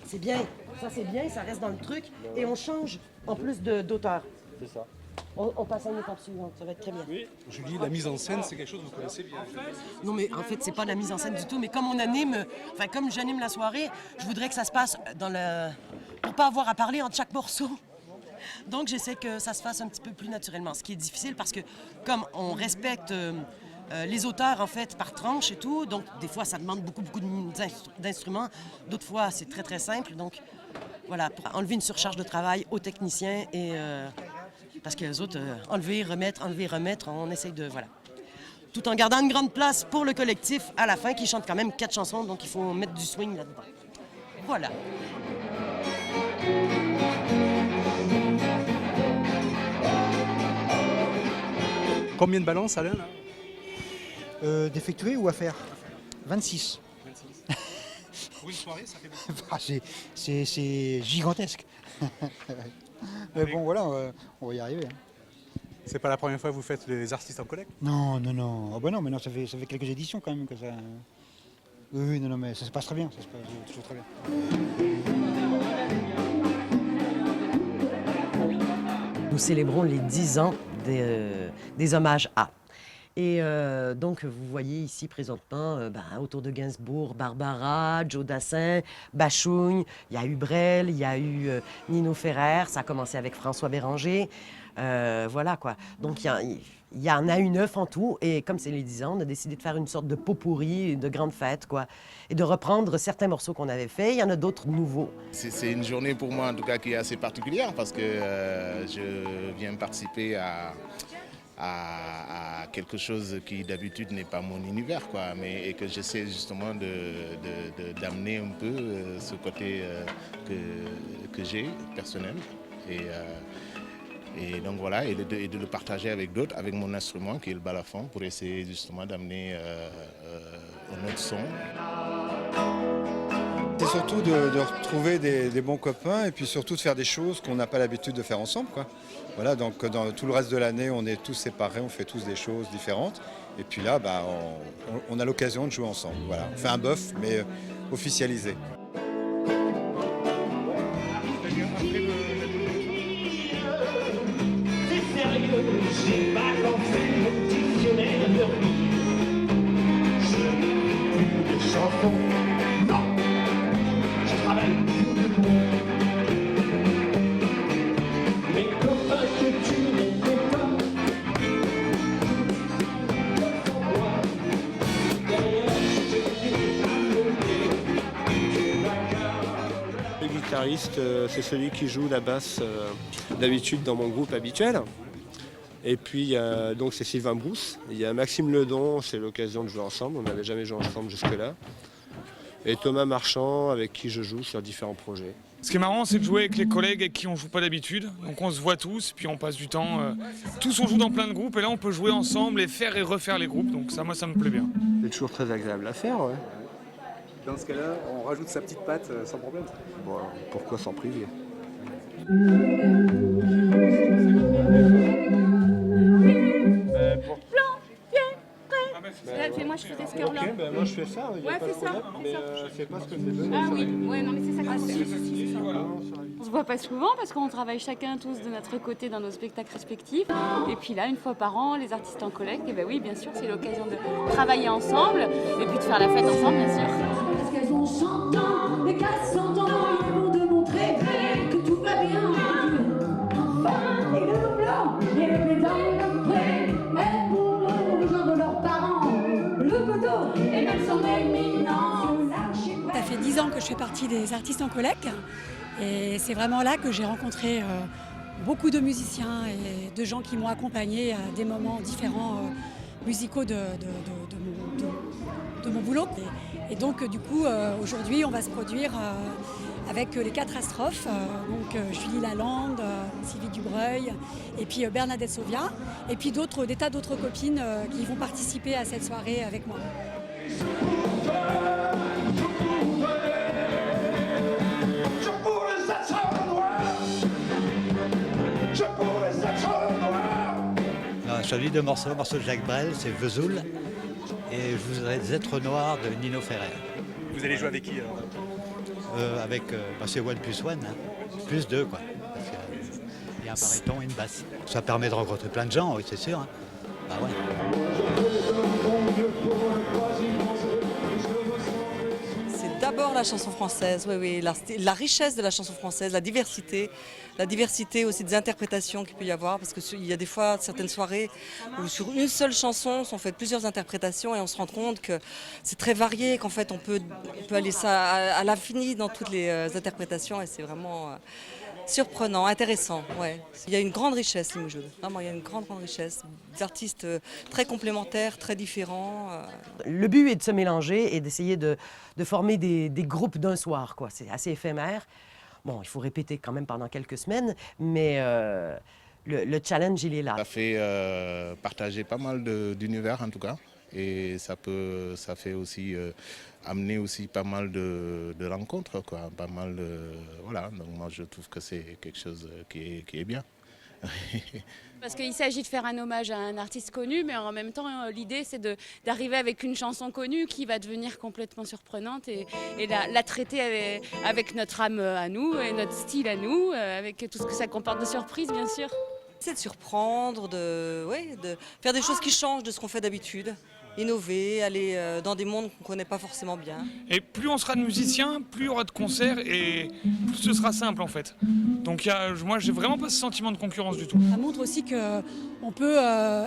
C'est bien, ça reste dans le truc et on change en plus d'auteur. C'est ça. On passe à une étape suivante, ça va être très bien. Oui. Julie, la mise en scène, c'est quelque chose que vous connaissez bien. Non mais en fait c'est pas la mise en scène du tout, mais comme on anime, comme j'anime la soirée, je voudrais que ça se passe pour pas avoir à parler entre chaque morceau. Donc j'essaie que ça se fasse un petit peu plus naturellement, ce qui est difficile parce que comme on respecte les auteurs en fait par tranche et tout, donc des fois ça demande beaucoup d'instruments, d'autres fois c'est très très simple, donc voilà, pour enlever une surcharge de travail aux techniciens et parce que les autres enlever, remettre, on essaye de voilà. Tout en gardant une grande place pour le collectif à la fin qui chante quand même 4 chansons, donc il faut mettre du swing là-dedans. Voilà. Combien de balances, Alain, là? D'effectuer ou à faire 26. 26. Pour une soirée, ça fait beaucoup. Bah, c'est gigantesque. Mais bon, voilà, on va y arriver. Hein. C'est pas la première fois que vous faites les artistes en collecte? Non. Ah bah non, mais non, ça fait quelques éditions quand même que ça. Oui, non, mais ça se passe très bien, ça se passe toujours très bien. Nous célébrons les 10 ans des hommages à. Et donc, vous voyez ici présentement, autour de Gainsbourg, Barbara, Joe Dassin, Bachung, il y a eu Brel, il y a eu Nino Ferrer, ça a commencé avec François Béranger. Voilà quoi. Donc, il y en a eu 9 en tout. Et comme c'est les 10 ans, on a décidé de faire une sorte de pot pourri, de grande fête, quoi. Et de reprendre certains morceaux qu'on avait faits. Il y en a d'autres nouveaux. C'est une journée pour moi, en tout cas, qui est assez particulière parce que je viens participer à quelque chose qui d'habitude n'est pas mon univers, quoi, et que j'essaie justement d'amener un peu ce côté que j'ai personnel. Et donc voilà, et de le partager avec d'autres, avec mon instrument qui est le balafon, pour essayer justement d'amener un autre son. C'est surtout de retrouver des bons copains et puis surtout de faire des choses qu'on n'a pas l'habitude de faire ensemble, quoi. Voilà, donc dans tout le reste de l'année, on est tous séparés, on fait tous des choses différentes. Et puis là, on a l'occasion de jouer ensemble. Voilà, on fait un bœuf, mais officialisé. J'ai pas lancé le dictionnaire de rire. Je n'écris plus de chansons. Non, je travaille pour le monde. Mes copains que tu n'étais pas. D'ailleurs, je t'ai amené. Tu m'as. Le guitariste, c'est celui qui joue la basse d'habitude dans mon groupe habituel. Et puis donc c'est Sylvain Brousse, il y a Maxime Ledon, c'est l'occasion de jouer ensemble, on n'avait jamais joué ensemble jusque-là. Et Thomas Marchand avec qui je joue sur différents projets. Ce qui est marrant, c'est de jouer avec les collègues avec qui on ne joue pas d'habitude. Donc on se voit tous, puis on passe du temps. Tous on joue dans plein de groupes et là on peut jouer ensemble et faire et refaire les groupes. Donc ça, moi ça me plaît bien. C'est toujours très agréable à faire, ouais. Dans ce cas-là, on rajoute sa petite patte sans problème. Bon, pourquoi s'en priver? Moi je faisais ce cœur-là. Ok, moi je fais ça. Ouais, fais ça. Mais je sais pas ce que c'est. Ah oui, ouais, non mais c'est ça que c'est. On se voit pas souvent parce qu'on travaille chacun tous de notre côté dans nos spectacles respectifs. Et puis là, une fois par an, les artistes en collecte, et ben oui, bien sûr, c'est l'occasion de travailler ensemble et puis de faire la fête ensemble, bien sûr. Parce qu'elles ont 100 ans et qu'à 100 ans, ils vont démontrer que tout va bien. Enfin, les gars blancs, les médailles comme près, elles pourront rejoindre leurs parents. Le poteau et même son éminence. Ça fait 10 ans que je fais partie des artistes en collecte et c'est vraiment là que j'ai rencontré beaucoup de musiciens et de gens qui m'ont accompagné à des moments différents musicaux de mon boulot. Et donc du coup aujourd'hui on va se produire avec les 4 astrophes, donc Julie Lalande, Sylvie Dubreuil et puis Bernadette Sauvia et puis des tas d'autres copines qui vont participer à cette soirée avec moi. Je choisi 2 morceaux, le morceau de Jacques Brel, c'est Vesoul, et je voudrais des êtres noirs de Nino Ferrer. Vous allez jouer avec qui avec c'est one plus one, hein, plus deux quoi. Parce qu'il y a un baryton et une basse. Ça permet de rencontrer plein de gens, oui, c'est sûr. Hein. Bah ouais. C'est d'abord la chanson française, oui, la richesse de la chanson française, la diversité aussi des interprétations qu'il peut y avoir, parce qu'il y a des fois certaines soirées où sur une seule chanson sont faites plusieurs interprétations et on se rend compte que c'est très varié, qu'en fait on peut aller ça à l'infini dans toutes les interprétations et c'est vraiment surprenant, intéressant. Ouais. Il y a une grande richesse, Limoges. Vraiment, il y a une grande richesse. Des artistes très complémentaires, très différents. Le but est de se mélanger et d'essayer de former des groupes d'un soir, quoi. C'est assez éphémère. Bon, il faut répéter quand même pendant quelques semaines, mais le challenge, il est là. Ça fait partager pas mal d'univers, en tout cas. Et ça fait aussi amener aussi pas mal de rencontres, quoi. Pas mal voilà, donc moi je trouve que c'est quelque chose qui est bien. Parce qu'il s'agit de faire un hommage à un artiste connu, mais en même temps, l'idée, c'est d'arriver avec une chanson connue qui va devenir complètement surprenante et la traiter avec notre âme à nous et notre style à nous, avec tout ce que ça comporte de surprise, bien sûr. C'est de surprendre, de faire des choses qui changent de ce qu'on fait d'habitude. Innover, aller dans des mondes qu'on ne connaît pas forcément bien. Et plus on sera de musiciens, plus il y aura de concerts et plus ce sera simple en fait. Donc moi j'ai vraiment pas ce sentiment de concurrence du tout. Ça montre aussi qu'on peut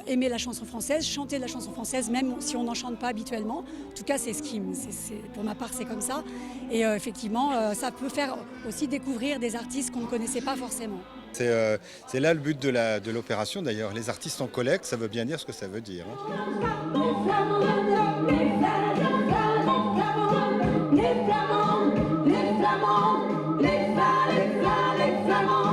aimer la chanson française, chanter de la chanson française même si on n'en chante pas habituellement. En tout cas pour ma part c'est comme ça. Et effectivement ça peut faire aussi découvrir des artistes qu'on ne connaissait pas forcément. C'est là le but de l'opération d'ailleurs. Les artistes en collecte, ça veut bien dire ce que ça veut dire. Hein. Les flamands, les flamands, les flamands, les flamands, les flamands.